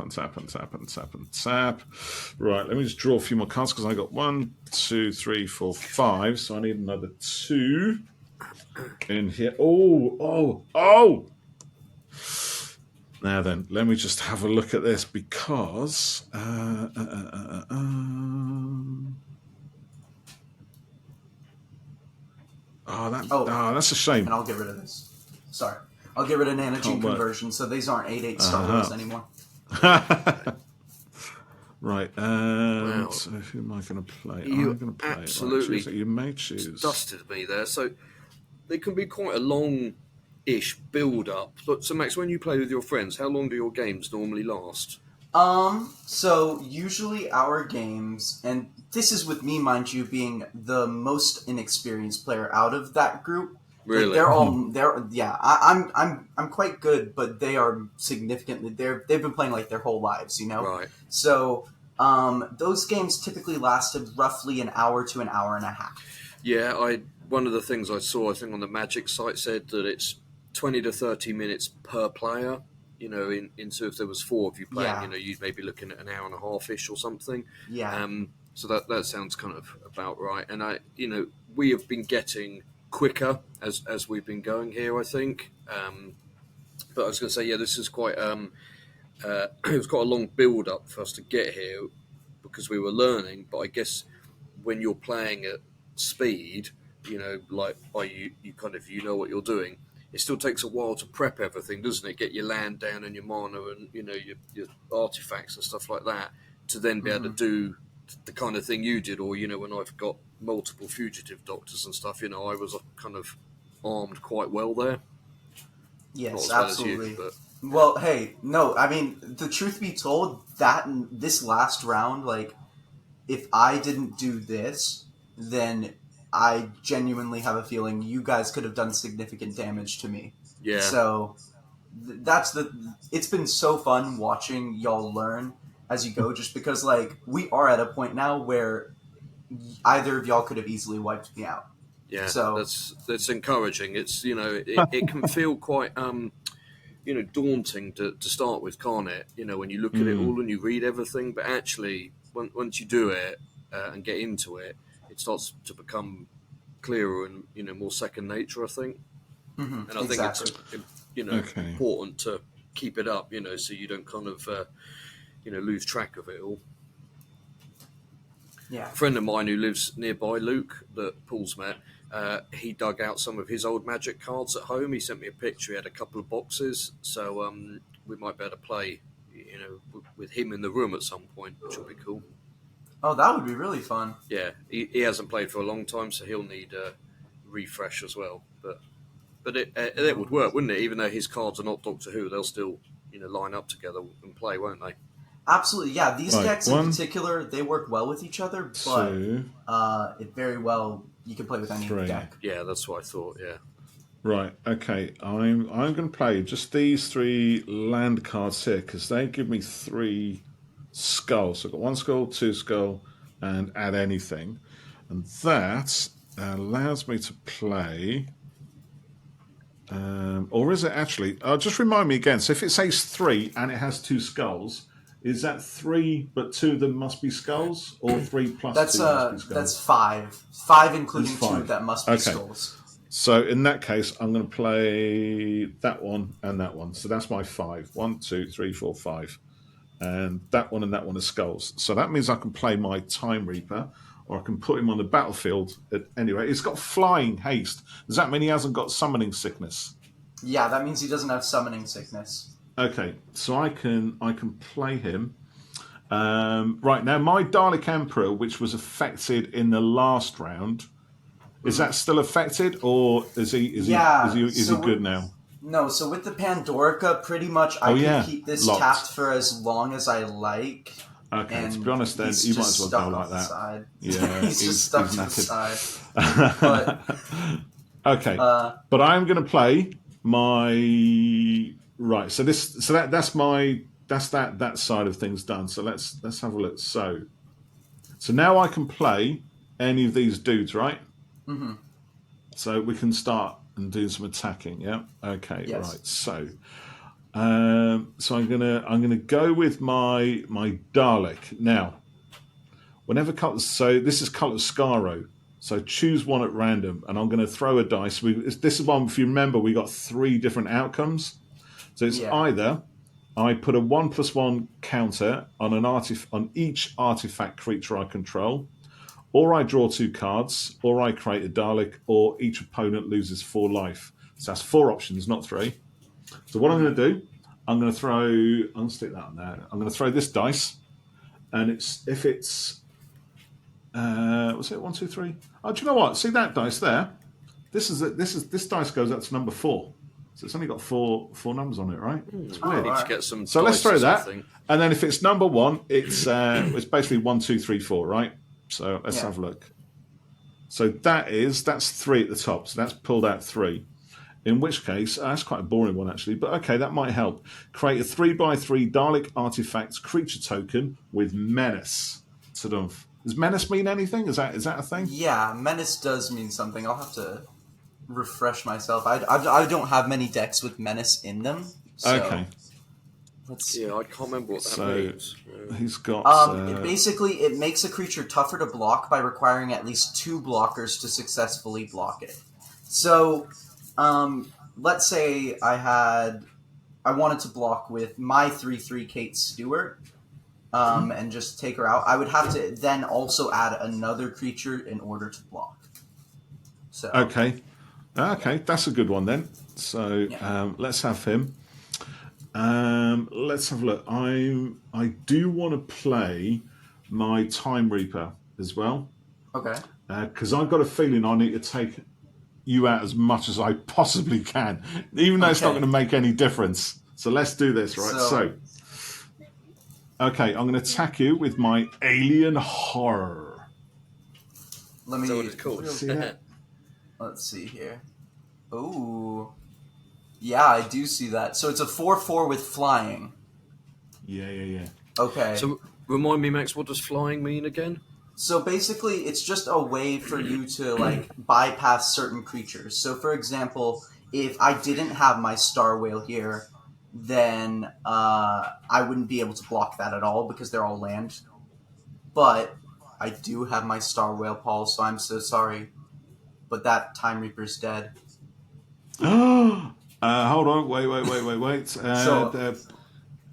Right, let me just draw a few more cards because I got 1, 2, 3, 4, 5. So I need another 2 in here. Oh! Now then, let me just have a look at this because that's a shame. And I'll get rid of this. Sorry. I'll get rid of Nana Gene conversion, so these aren't 8/8 Star Wars anymore. Right. Wow. So who am I going to play? You I'm going to play. absolutely Right, you may choose. Dusted me there. So there can be quite a long-ish build-up. So Max, when you play with your friends, how long do your games normally last? So usually our games, and this is with me, mind you, being the most inexperienced player out of that group. Really? I'm quite good, but they are significantly. They've been playing like their whole lives, you know. Right. So, those games typically lasted roughly an hour to an hour and a half. Yeah, one of the things I saw, I think on the Magic site said that it's 20 to 30 minutes per player. You know, so if there was 4 of you playing, you know, you'd maybe looking at an hour and a half-ish or something. Yeah. So that sounds kind of about right. And we have been getting quicker as we've been going here, I think. But I was going to say, yeah, this is quite. It was quite a long build up for us to get here because we were learning. But I guess when you're playing at speed, you know, like you kind of know what you're doing. It still takes a while to prep everything, doesn't it? Get your land down and your mana and your artifacts and stuff like that to then be able to do the kind of thing you did. Or when I've got multiple fugitive doctors and stuff, I was kind of armed quite well there. Yes, as well absolutely. as you, but Well, hey, no, I mean, the truth be told, that this last round, like, if I didn't do this, then I genuinely have a feeling you guys could have done significant damage to me. yeah. So it's been so fun watching y'all learn as you go, just because like we are at a point now where either of y'all could have easily wiped me out. Yeah, So that's encouraging. It's it can feel quite daunting to start with, can't it? When you look at it all and you read everything, but actually once you do it and get into it, it starts to become clearer and more second nature, I think. And I think it's exactly. Okay. important to keep it up, so you don't kind of lose track of it all. Yeah. A friend of mine who lives nearby, Luke, that Paul's met, he dug out some of his old Magic cards at home. He sent me a picture. He had a couple of boxes, so we might be able to play, with him in the room at some point, which will be cool. Oh, that would be really fun. Yeah, he hasn't played for a long time, so he'll need a refresh as well. But it would work, wouldn't it? Even though his cards are not Doctor Who, they'll still line up together and play, won't they? Absolutely, yeah. These Right, decks one, in particular, they work well with each other, but two, it very well you can play with any three. deck. Yeah, that's what I thought. Yeah. Right. Okay. I'm going to play just these 3 land cards here because they give me 3 skulls. So I've got 1 skull, 2 skull, and add anything, and that allows me to play. Or is it actually? Just remind me again. So if it says 3 and it has 2 skulls, is that 3 but 2 of them must be skulls, or 3 plus 2 must be skulls? That's 5. 5 including It's 5. 2 that must be Okay. skulls. So in that case, I'm going to play that one and that one. So that's my 5. 1, 2, 3, 4, 5. And that one are skulls. So that means I can play my Time Reaper, or I can put him on the battlefield at any rate. He's got flying haste. Does that mean he hasn't got summoning sickness? Yeah, that means he doesn't have summoning sickness. Okay, so I can play him. Right, now my Dalek Emperor, which was affected in the last round, is that still affected, or is he good now? No, so with the Pandorica, pretty much I can keep this locked. tapped for as long as I like. Okay, and to be honest, then you might as well go like that. Side. Yeah, he's just stuck to the side. But, okay, but I'm going to play my right. So that's that side of things done. So let's have a look. So now I can play any of these dudes, right? Mm-hmm. So we can start and do some attacking. Yeah. Okay. Yes. Right. So I'm gonna go with my Dalek now. So this is Cult of Skaro. So choose one at random, and I'm going to throw a dice. This is one. If you remember, we got 3 different outcomes. So it's either I put a 1+1 counter on on each artifact creature I control, or I draw 2 cards, or I create a Dalek, or each opponent loses 4 life. So that's 4 options, not 3. So what I'm going to do, I'm going to stick that on there. I'm going to throw this dice, and if it's was it 1, 2, 3? Oh, do you know what? See that dice there? This dice goes up to number 4. So it's only got four numbers on it, right? It's weird. Need to get some So let's throw that, something. and then if it's number 1, it's basically 1, 2, 3, 4, right? So let's have a look. So that's 3 at the top. So that's pulled out 3. In which case, that's quite a boring one actually, but okay, that might help. Create a 3x3 Dalek artifact creature token with menace. Sort of. Does menace mean anything? Is that a thing? Yeah, menace does mean something. I'll have to refresh myself. I don't have many decks with menace in them. So Okay. I can't remember what that means. He's got. Basically, it makes a creature tougher to block by requiring at least 2 blockers to successfully block it. So, let's say I wanted to block with my 3/3 Kate Stewart, and just take her out. I would have to then also add another creature in order to block. So Okay, that's a good one then. So let's have him. Let's have a look. I do want to play my Time Reaper as well. Okay. Because I've got a feeling I need to take. you out as much as I possibly can, even though it's not Okay. going to make any difference. So let's do this, right? So- Okay, I'm going to attack you with my alien horror. Let me Is that what it's called? See that? let's see here. Ooh. Yeah, I do see that. So it's a 4/4 with flying. Yeah. Okay. So remind me, Max, what does flying mean again? So basically, it's just a way for you to like bypass certain creatures. So, for example, if I didn't have my star whale here, then I wouldn't be able to block that at all because they're all land. But I do have my star whale, Paul. So I'm so sorry, but that Time Reaper's dead. Hold on, wait. So-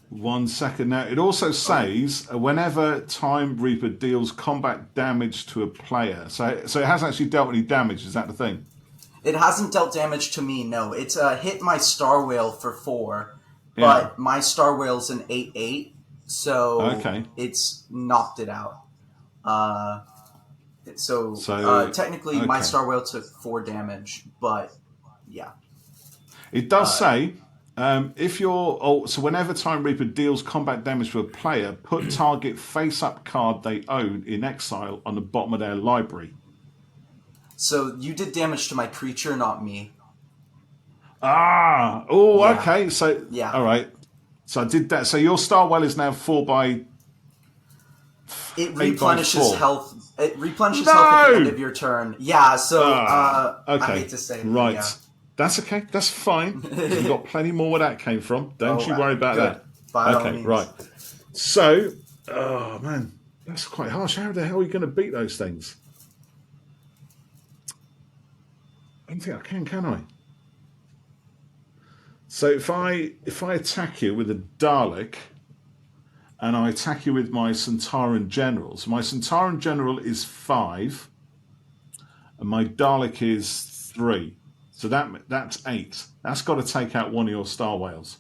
1 second now. It also says whenever Time Reaper deals combat damage to a player. So it hasn't actually dealt any damage. Is that the thing? It hasn't dealt damage to me. No, it's hit my star whale for 4, Yeah. but my star whale's an 8/8, so Okay. it's knocked it out. So technically, my okay. star whale took 4 damage, but yeah. It does say if you're so whenever Time Reaper deals combat damage to a player, put target face-up card they own in exile on the bottom of their library. So you did damage to my creature, not me. Yeah. Okay. So Yeah. all right. So I did that. So your Star Well is now 4 by. It 8 by replenishes 4. health. It replenishes health at the end of your turn. Yeah. So Okay. I hate to say it, but right. yeah. That's okay. That's fine. We've got plenty more where that came from. Don't you worry about good. that. By all Okay. means. Right. So, oh man, that's quite harsh. How the hell are you going to beat those things? I don't think I can I? So if I attack you with a Dalek, and I attack you with my Centauran General, so my Centauran General is 5, and my Dalek is 3. So that's 8. That's got to take out one of your Star Whales.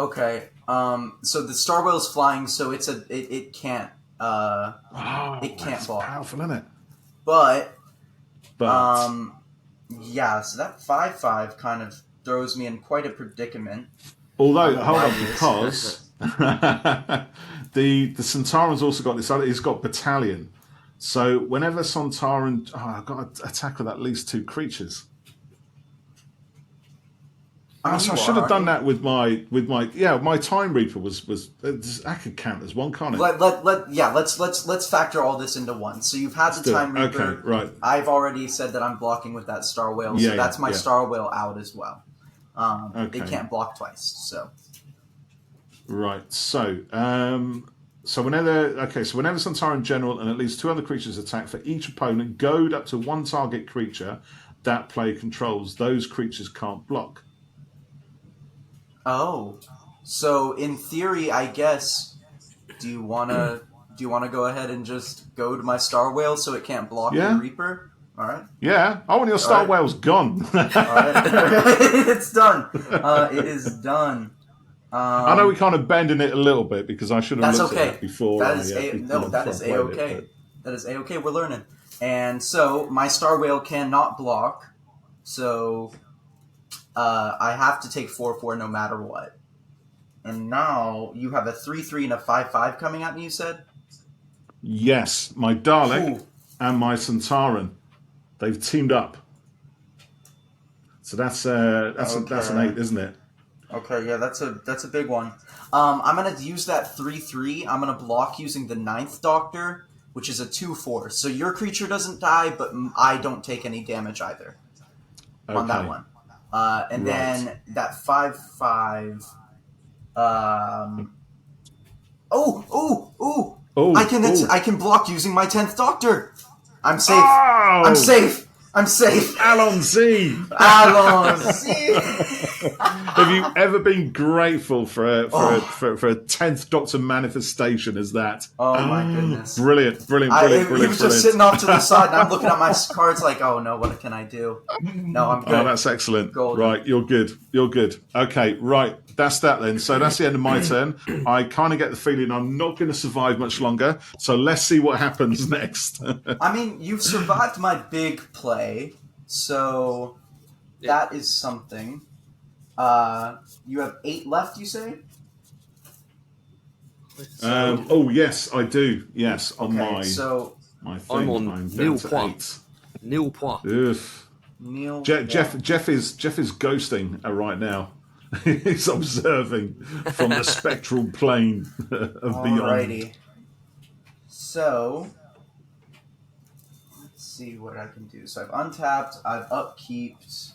Okay. So the star whale's flying, so it can't. It can't that's block. powerful, isn't it? But But yeah. So that 5/5 kind of throws me in quite a predicament. although, I'm hold on, alive. because the Centauran's also got this other. He's got battalion. So whenever Centauran, I've got to attack with at least 2 creatures. So I should have done that with my my Time Reaper was that could count as one, can't it? Let's factor all this into one. So you've had the Time Reaper. Okay, right. I've already said that I'm blocking with that Star Whale, Yeah, so that's my yeah. Star Whale out as well. Okay. It can't block twice, so. Right. So whenever Centauran General and at least 2 other creatures attack for each opponent, goad up to 1 target creature that player controls. Those creatures can't block. Oh, so in theory, I guess, do you wanna go ahead and just go to my Star Whale so it can't block Yeah. the Reaper? All right, Yeah, I want your Star right. Whales gone. all right, it's done. It is done. I know we kind of bending it a little bit because I should have That's looked okay. at that before. That is a-okay. That is a-okay. We're learning, and so my Star Whale cannot block, so I have to take 4/4 no matter what. And now you have a 3/3 and a 5/5 coming at me. You said Yes, my Dalek Ooh. and my Centauran, they've teamed up. So that's an 8, isn't it? Okay, yeah, that's a big one. I'm gonna use that 3/3. I'm gonna block using the 9th Doctor, which is a 2/4. So your creature doesn't die, but I don't take any damage either on that Okay. one. And then that 5/5. Oh! I can block using my 10th Doctor. I'm safe. Oh! I'm safe. I'm safe. Alon Z. Alon, see? Have you ever been grateful for a 10th Doctor manifestation as that? Oh my goodness. Brilliant. He was just sitting off to the side, and I'm looking at my cards like, oh no, what can I do? No, I'm good. Oh, that's excellent. Golden. Right, you're good. Okay, right, that's that then. So that's the end of my turn. I kind of get the feeling I'm not going to survive much longer, so let's see what happens next. I mean, you've survived my big play, So Yeah. that is something. You have 8 left, you say? Oh yes, I do. Yes, on Okay, so my I'm thing, on I'm down nil to point. 8. Nil point. Ugh. Neil. Jeff is ghosting right now. He's observing from the spectral plane of beyond. Alrighty. So let's see what I can do. So I've untapped, I've upkeeped.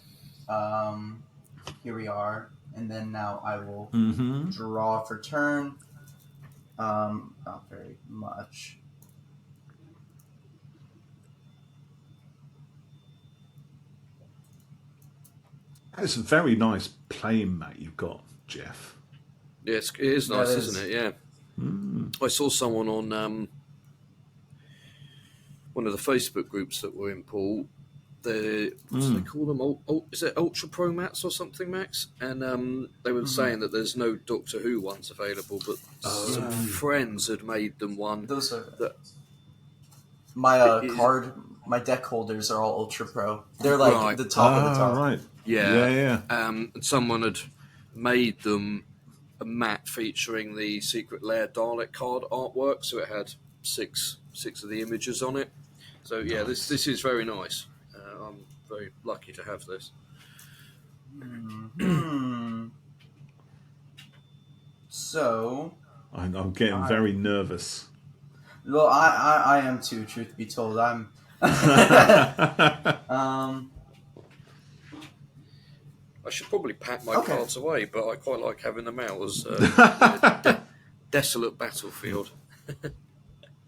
Here we are, and then now I will draw for turn. Not very much. It's a very nice playing mat you've got, Jeff. Yes, it is nice, That is. isn't it? Yeah. I saw someone on one of the Facebook groups that we're in, Paul. What do they call them? Is it Ultra Pro mats or something, Max? And they were saying that there's no Doctor Who ones available, but some friends had made them one. Those are that my my deck holders are all Ultra Pro. They're like the top of the top. Right. Yeah. And someone had made them a mat featuring the Secret Lair Dalek card artwork, so it had six of the images on it. So yeah, Nice. this is very nice. I'm very lucky to have this. So I'm getting very nervous. well, I am too. Truth be told, I'm. I should probably pack my cards away, but I quite like having them out as desolate battlefield. Okay,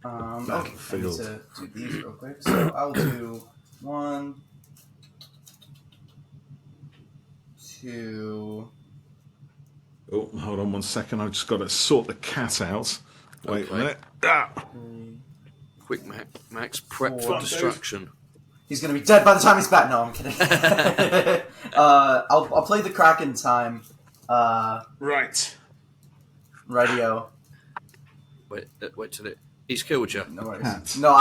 I need to do these real quick. So I'll do 1, 2. Oh, hold on 1 second. I've just got to sort the cat out. Wait a minute. Quick, Max, prep for destruction. He's gonna be dead by the time he's back. No, I'm kidding. I'll play the Kraken time. Right. Radio. Wait till it. He's killed you. No worries. Cat. No,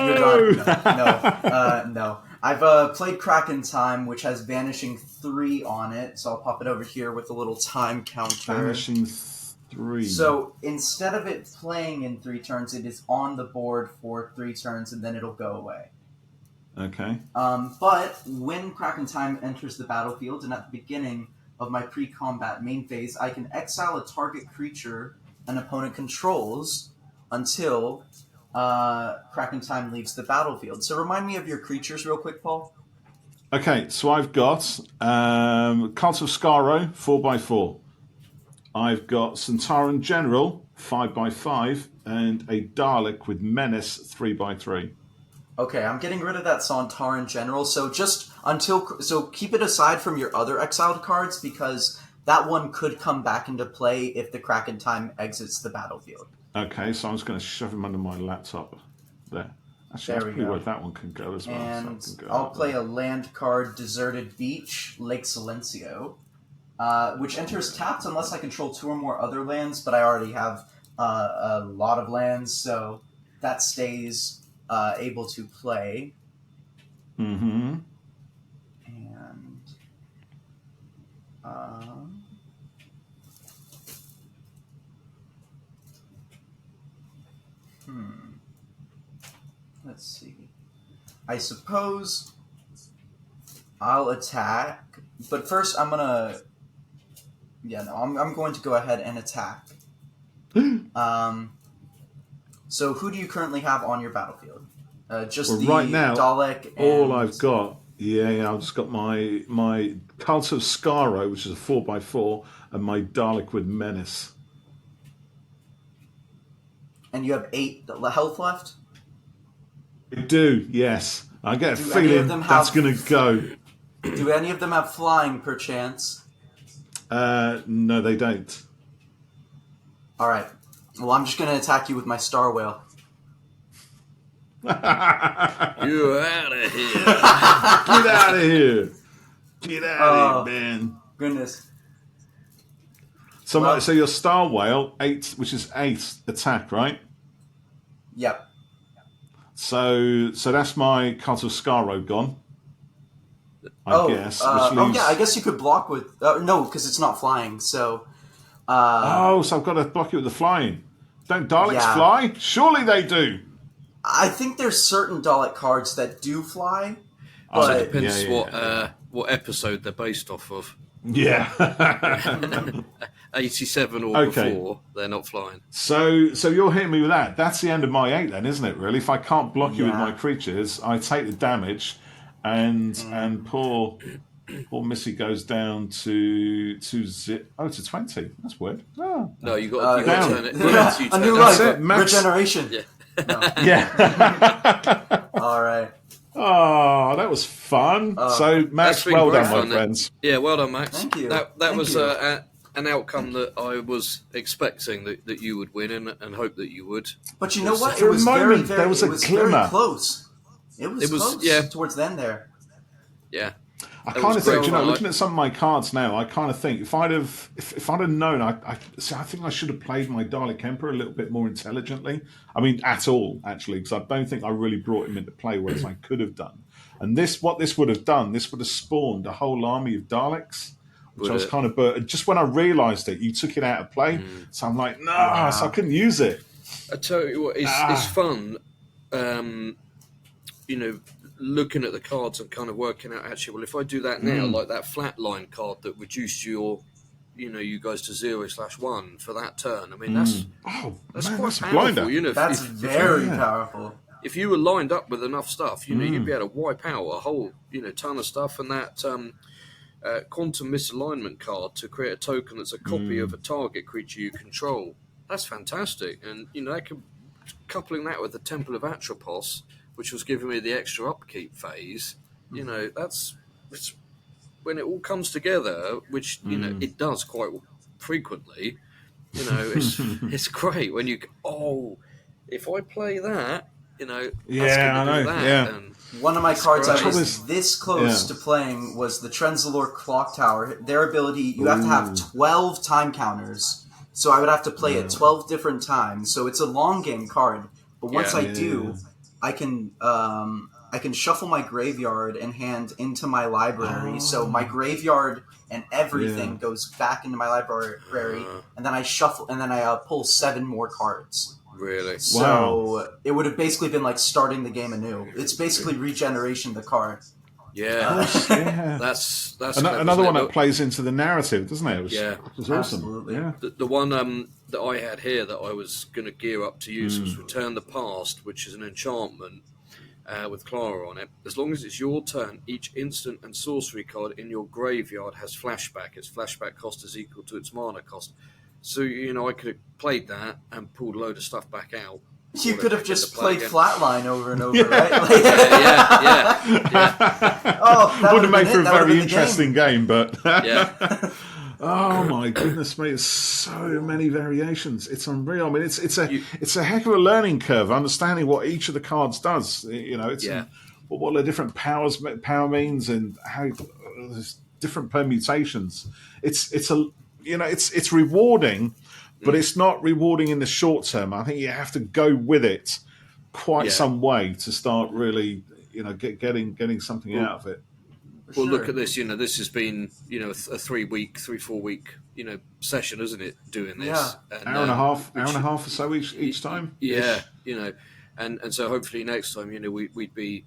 you're done. No. I've played Kraken time, which has Vanishing 3 on it, so I'll pop it over here with a little time counter. Vanishing 3. So instead of it playing in 3 turns, it is on the board for 3 turns, and then it'll go away. Okay. But when Kraken time enters the battlefield, and at the beginning of my pre-combat main phase, I can exile a target creature an opponent controls until Kraken time leaves the battlefield. So remind me of your creatures real quick, Paul. Okay, so I've got Cult of Skaro, 4x4. I've got Centauran General, 5x5, and a Dalek with Menace, 3x3. Okay, I'm getting rid of that Centauran General, so keep it aside from your other exiled cards, because that one could come back into play if the Kraken time exits the battlefield. Okay, so I'm just going to shove him under my laptop. There. Actually, that's probably where that one can go as well. And so I'll play a land card, Deserted Beach, Lake Silencio, which enters tapped unless I control 2 or more other lands, but I already have a lot of lands, so that stays able to play. Mm-hmm. And let's see. I suppose I'll attack, but first I'm gonna. I'm going to go ahead and attack. So who do you currently have on your battlefield? Just the right now, Dalek. And... all I've got. Yeah, I've just got my Cult of Skaro, which is a 4x4, and my Dalek with Menace. And you have 8 health left? I do, yes. I get a feeling that's going to go. Do any of them have flying, perchance? No, they don't. All right. Well, I'm just going to attack you with my Star Whale. You're out of here. Get out of here. Get out of here, man. Goodness. So your Star Whale, 8, which is 8 attack, right? Yep. So that's my Cult of Skaro gone. I guess. Which leaves... yeah, I guess you could block with... no, because it's not flying, so... so I've got to block it with the flying. Don't Daleks Yeah. fly? Surely they do. I think there's certain Dalek cards that do fly, So but... it depends what episode they're based off of. Yeah. 87 or before, they're not flying. So you're hitting me with that. That's the end of my 8 then, isn't it, really? If I can't block you with my creatures, I take the damage, and poor Missy goes down to 20. That's weird. Oh. No, you got to turn it. A new life, regeneration. Yeah. No. Yeah. All right. Oh, that was fun. So, Max, well done, my friends. Yeah, well done, Max. Thank you. That was an outcome that I was expecting that you would win and hope that you would. But you know what? For a moment, there was a glimmer. Very close. It was close towards the end there. Yeah. I kind of think, looking at some of my cards now, I kind of think if I'd have known, I think I should have played my Dalek Emperor a little bit more intelligently. I mean, at all, actually, because I don't think I really brought him into play, whereas I could have done. And what this would have done, this would have spawned a whole army of Daleks, which I was kind of... Just when I realised it, you took it out of play. So I'm like, so I couldn't use it. I tell you what, it's fun, looking at the cards and kind of working out, actually, well, if I do that now, like that flatline card that reduced you guys to 0/1 for that turn. I mean, that's quite powerful. That's very powerful. If you were lined up with enough stuff, you'd be able to wipe out a whole, ton of stuff. And that quantum misalignment card to create a token that's a copy of a target creature you control. That's fantastic. And, coupling that with the Temple of Atropos, which was giving me the extra upkeep phase, it's when it all comes together, which, it does quite frequently, it's great when if I play that, that's going to do that. Yeah. And one of my cards I was this close to playing was the Trenzalore Clock Tower. Their ability, you have to have 12 time counters, so I would have to play it 12 different times, so it's a long game card, but once I do... I can shuffle my graveyard and hand into my library. So my graveyard and everything goes back into my library, and then I shuffle, and then I pull 7 more cards. Really? So it would have basically been like starting the game anew. It's basically regeneration the card. Yeah, that's another one that plays into the narrative, doesn't it? It was awesome. Absolutely. Yeah. The one that I had here that I was going to gear up to use was Return the Past, which is an enchantment with Clara on it. As long as it's your turn, each instant and sorcery card in your graveyard has flashback. Its flashback cost is equal to its mana cost. So, I could have played that and pulled a load of stuff back out. You could have just played Flatline over and over, right? Yeah. Oh, that would have made for a very game. interesting game, but yeah. Oh my goodness me! It's so many variations. It's unreal. I mean, it's a heck of a learning curve. Understanding what each of the cards does. What the different power means and how there's different permutations. It's rewarding. But it's not rewarding in the short term. I think you have to go with it quite some way to start really, getting something out of it. Well, look at this. This has been, a 3-4 week, session, isn't it? Doing this, and, hour and a half or so each time. Yeah, and so hopefully next time, we'd be,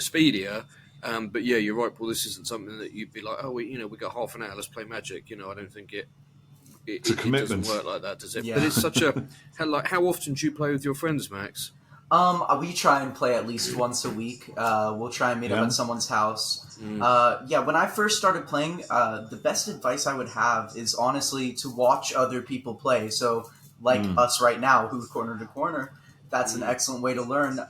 speedier. But yeah, you're right, Paul. This isn't something that you'd be like, oh, we got half an hour, let's play Magic. I don't think it doesn't work like that, does it? Yeah. But it's such a how often do you play with your friends, Max? We try and play at least once a week. We'll try and meet up at someone's house. When I first started playing, the best advice I would have is honestly to watch other people play. So, like us right now, who's corner to corner, that's an excellent way to learn.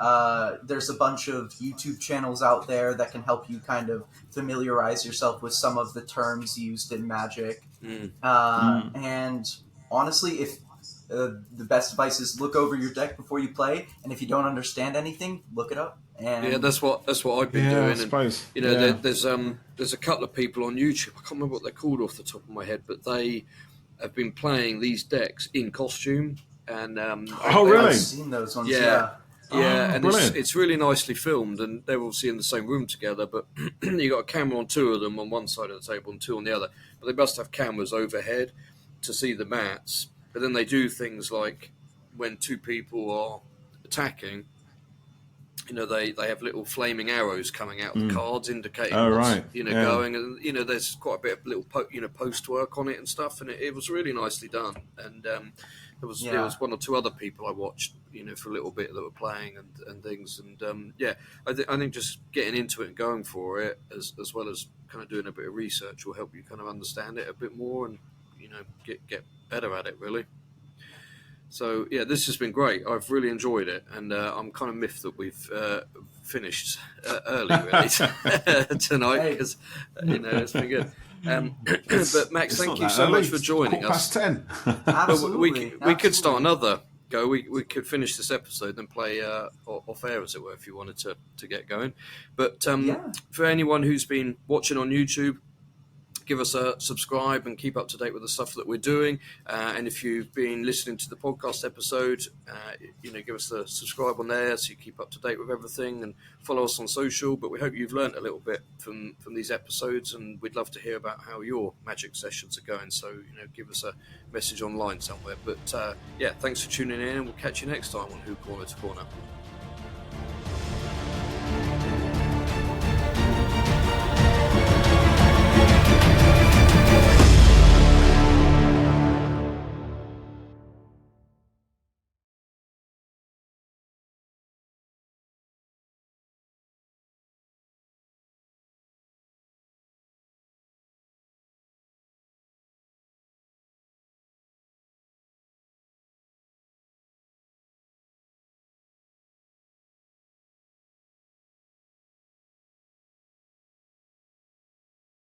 There's a bunch of YouTube channels out there that can help you kind of familiarize yourself with some of the terms used in Magic. And honestly, if the best advice is look over your deck before you play, and if you don't understand anything, look it up. And that's what I've been doing. I suppose. And, there's a couple of people on YouTube. I can't remember what they're called off the top of my head, but they have been playing these decks in costume. And really? I've seen those ones. Yeah. Yeah, and brilliant. it's really nicely filmed, and they're obviously in the same room together, but you got a camera on two of them on one side of the table and two on the other. But they must have cameras overhead to see the mats. But then they do things like when two people are attacking, they have little flaming arrows coming out of the cards indicating what's going, and there's quite a bit of little post work on it and stuff, and it was really nicely done. And there was one or two other people I watched for a little bit that were playing and things, and I think just getting into it and going for it as well as kind of doing a bit of research will help you kind of understand it a bit more and get better at it, really. So, yeah, this has been great. I've really enjoyed it, and I'm kind of miffed that we've finished early, really, tonight, because, it's been good. But, Max, thank you so much for joining us. 10. Absolutely. We could start another go. We could finish this episode and play off air, as it were, if you wanted to get going. But for anyone who's been watching on YouTube, give us a subscribe and keep up to date with the stuff that we're doing. And if you've been listening to the podcast episode, give us the subscribe on there so you keep up to date with everything, and follow us on social. But we hope you've learnt a little bit from these episodes, and we'd love to hear about how your magic sessions are going. So, give us a message online somewhere. But thanks for tuning in, and we'll catch you next time on Who Corner to Corner.